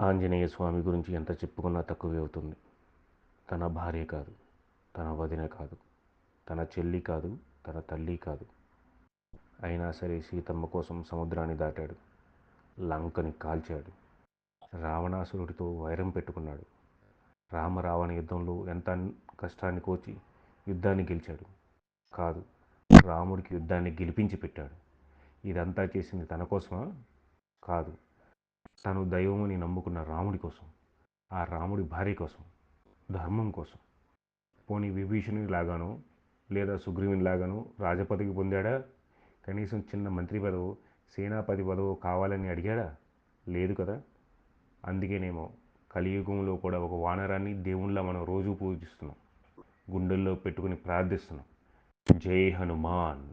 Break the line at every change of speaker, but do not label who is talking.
ఆంజనేయ స్వామి గురించి ఎంత చెప్పుకున్నా తక్కువే అవుతుంది. తన భార్య కాదు, తన వదిన కాదు, తన చెల్లి కాదు, తన తల్లి కాదు. అయినా సరే సీతమ్మ కోసం సముద్రాన్ని దాటాడు, లంకని కాల్చాడు, రావణాసురుడితో వైరం పెట్టుకున్నాడు. రామరావణ యుద్ధంలో ఎంత కష్టాన్ని కోచి యుద్ధాన్ని గెలిచాడు. కాదు, రాముడికి యుద్ధాన్ని గెలిపించి పెట్టాడు. ఇదంతా చేసింది తన కోసమా? కాదు, తను దైవముని నమ్ముకున్న రాముడి కోసం, ఆ రాముడి భార్య కోసం, ధర్మం కోసం. పోనీ విభీషణుని లాగానో లేదా సుగ్రీవుని లాగానో రాజపదవి పొందాడా? కనీసం చిన్న మంత్రి పదవో సేనాపతి పదవో కావాలని అడిగాడా? లేదు కదా. అందుకేనేమో కలియుగంలో కూడా ఒక వానరాన్ని దేవుళ్ళ మనం రోజు పూజిస్తున్నాం, గుండెల్లో పెట్టుకుని ప్రార్థిస్తున్నాం. జై హనుమాన్.